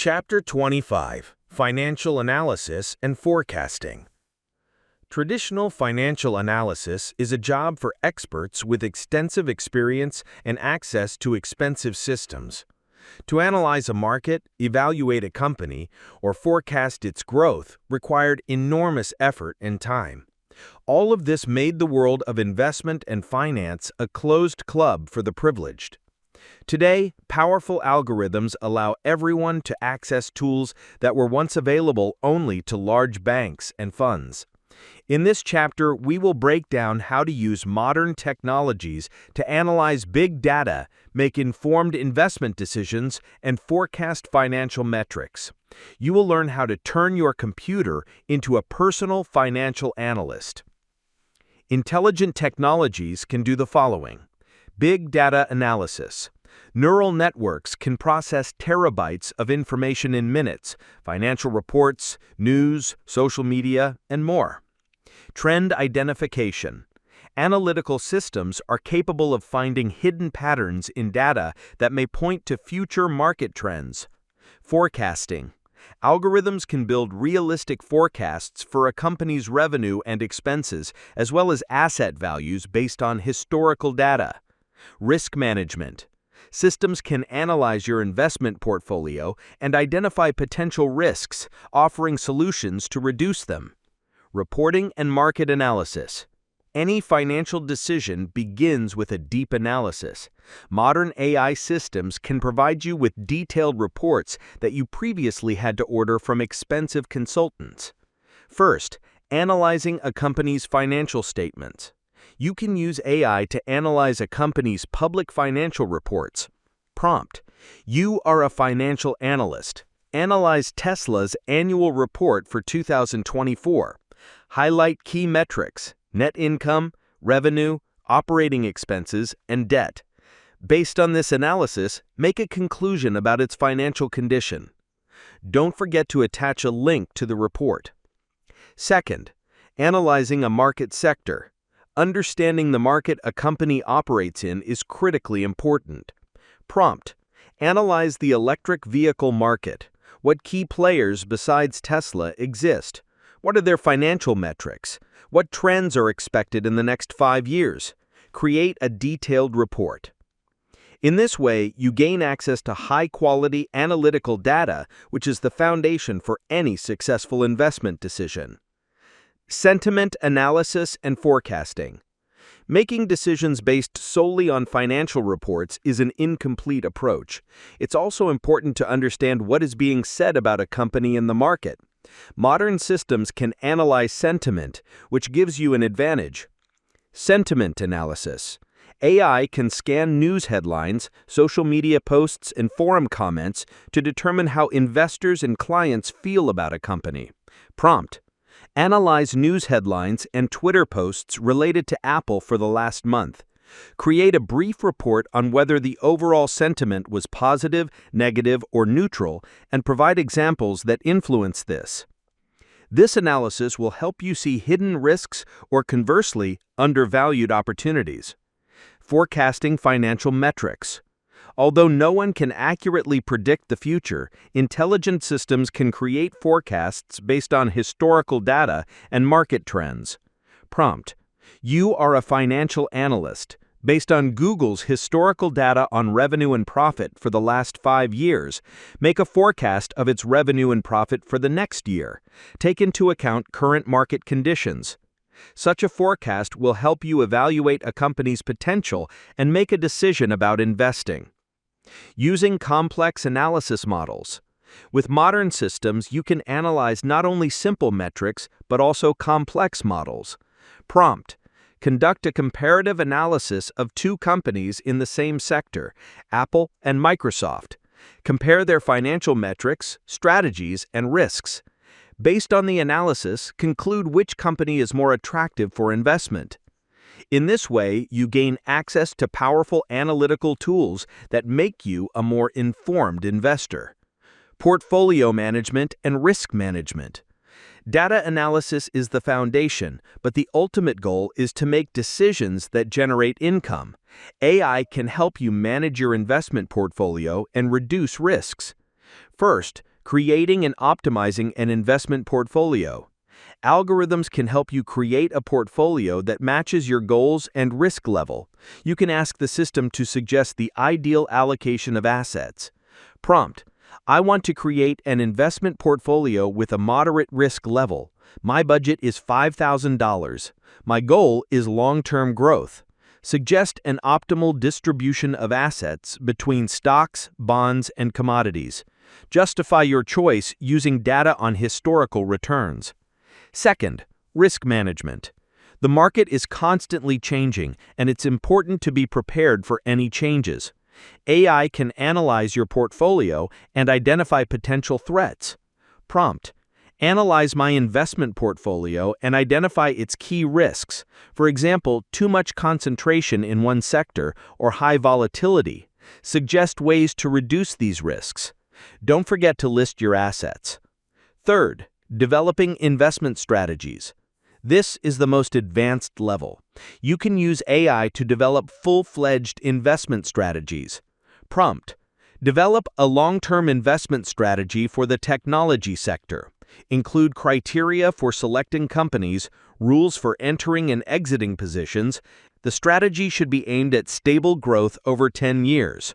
Chapter 25: Financial Analysis and Forecasting. Traditional financial analysis is a job for experts with extensive experience and access to expensive systems. To analyze a market, evaluate a company, or forecast its growth required enormous effort and time. All of this made the world of investment and finance a closed club for the privileged. Today, powerful algorithms allow everyone to access tools that were once available only to large banks and funds. In this chapter, we will break down how to use modern technologies to analyze big data, make informed investment decisions, and forecast financial metrics. You will learn how to turn your computer into a personal financial analyst. Intelligent technologies can do the following: big data analysis. Neural networks can process terabytes of information in minutes, financial reports, news, social media, and more. Trend identification. Analytical systems are capable of finding hidden patterns in data that may point to future market trends. Forecasting. Algorithms can build realistic forecasts for a company's revenue and expenses, as well as asset values based on historical data. Risk management. Systems can analyze your investment portfolio and identify potential risks, offering solutions to reduce them. Reporting and market analysis. Any financial decision begins with a deep analysis. Modern AI systems can provide you with detailed reports that you previously had to order from expensive consultants. First, analyzing a company's financial statements. You can use AI to analyze a company's public financial reports. Prompt: you are a financial analyst. Analyze Tesla's annual report for 2024. Highlight key metrics: net income, revenue, operating expenses, and debt. Based on this analysis, make a conclusion about its financial condition. Don't forget to attach a link to the report. Second, analyzing a market sector. Understanding the market a company operates in is critically important. Prompt: analyze the electric vehicle market. What key players besides Tesla exist? What are their financial metrics? What trends are expected in the next 5 years? Create a detailed report. In this way, you gain access to high-quality analytical data, which is the foundation for any successful investment decision. Sentiment analysis and forecasting. Making decisions based solely on financial reports is an incomplete approach. It's also important to understand what is being said about a company in the market. Modern systems can analyze sentiment, which gives you an advantage. Sentiment analysis. AI can scan news headlines, social media posts, and forum comments to determine how investors and clients feel about a company. Prompt: analyze news headlines and Twitter posts related to Apple for the last month. Create a brief report on whether the overall sentiment was positive, negative, or neutral, and provide examples that influence this. This analysis will help you see hidden risks or, conversely, undervalued opportunities. Forecasting financial metrics. Although no one can accurately predict the future, intelligent systems can create forecasts based on historical data and market trends. Prompt: you are a financial analyst. Based on Google's historical data on revenue and profit for the last 5 years, make a forecast of its revenue and profit for the next year. Take into account current market conditions. Such a forecast will help you evaluate a company's potential and make a decision about investing. Using complex analysis models. With modern systems, you can analyze not only simple metrics, but also complex models. Prompt: conduct a comparative analysis of 2 companies in the same sector, Apple and Microsoft. Compare their financial metrics, strategies, and risks. Based on the analysis, conclude which company is more attractive for investment. In this way, you gain access to powerful analytical tools that make you a more informed investor. Portfolio management and risk management. Data analysis is the foundation, but the ultimate goal is to make decisions that generate income. AI can help you manage your investment portfolio and reduce risks. First, Creating and optimizing an investment portfolio. Algorithms can help you create a portfolio that matches your goals and risk level. You can ask the system to suggest the ideal allocation of assets. Prompt: I want to create an investment portfolio with a moderate risk level. My budget is $5,000. My goal is long-term growth. Suggest an optimal distribution of assets between stocks, bonds, and commodities. Justify your choice using data on historical returns. Second, risk management. The market is constantly changing, and it's important to be prepared for any changes. AI can analyze your portfolio and identify potential threats. Prompt: analyze my investment portfolio and identify its key risks. For example, too much concentration in one sector or high volatility. Suggest ways to reduce these risks. Don't forget to list your assets. Third, developing investment strategies. This is the most advanced level. You can use AI to develop full-fledged investment strategies. Prompt: develop a long-term investment strategy for the technology sector. Include criteria for selecting companies, rules for entering and exiting positions. The strategy should be aimed at stable growth over 10 years.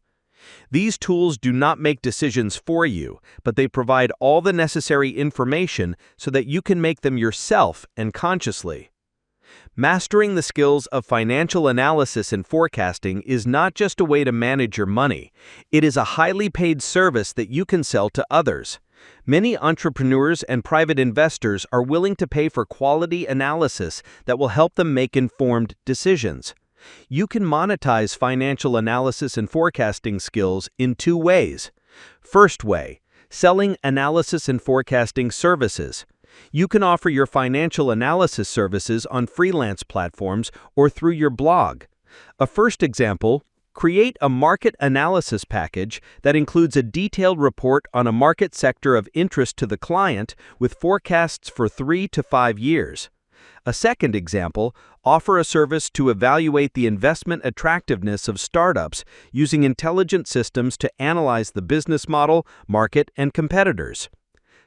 These tools do not make decisions for you, but they provide all the necessary information so that you can make them yourself and consciously. Mastering the skills of financial analysis and forecasting is not just a way to manage your money. It is a highly paid service that you can sell to others. Many entrepreneurs and private investors are willing to pay for quality analysis that will help them make informed decisions. You can monetize financial analysis and forecasting skills in two ways. First way, selling analysis and forecasting services. You can offer your financial analysis services on freelance platforms or through your blog. A first example: create a market analysis package that includes a detailed report on a market sector of interest to the client with forecasts for 3 to 5 years. A second example: offer a service to evaluate the investment attractiveness of startups using intelligent systems to analyze the business model, market, and competitors.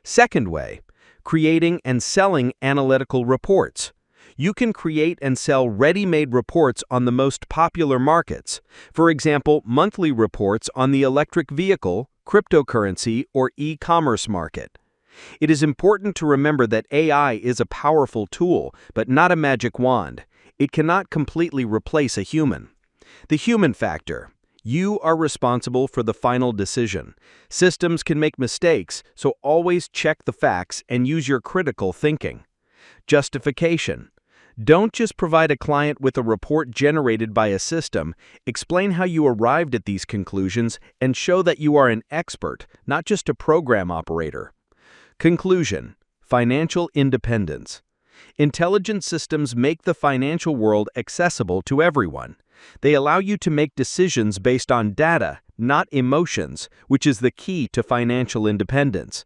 Second way, creating and selling analytical reports. You can create and sell ready-made reports on the most popular markets. For example, monthly reports on the electric vehicle, cryptocurrency, or e-commerce market. It is important to remember that AI is a powerful tool, but not a magic wand. It cannot completely replace a human. The human factor. You are responsible for the final decision. Systems can make mistakes, so always check the facts and use your critical thinking. Justification. Don't just provide a client with a report generated by a system. Explain how you arrived at these conclusions and show that you are an expert, not just a program operator. Conclusion: financial independence. Intelligent systems make the financial world accessible to everyone. They allow you to make decisions based on data, not emotions, which is the key to financial independence.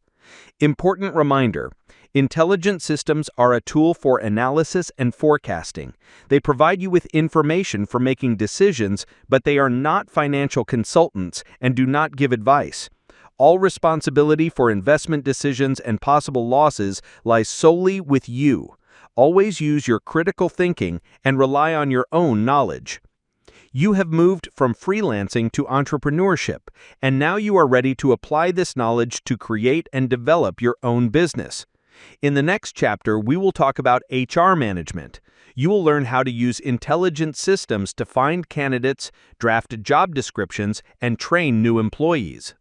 Important reminder: intelligent systems are a tool for analysis and forecasting. They provide you with information for making decisions, but they are not financial consultants and do not give advice. All responsibility for investment decisions and possible losses lies solely with you. Always use your critical thinking and rely on your own knowledge. You have moved from freelancing to entrepreneurship, and now you are ready to apply this knowledge to create and develop your own business. In the next chapter, we will talk about HR management. You will learn how to use intelligent systems to find candidates, draft job descriptions, and train new employees.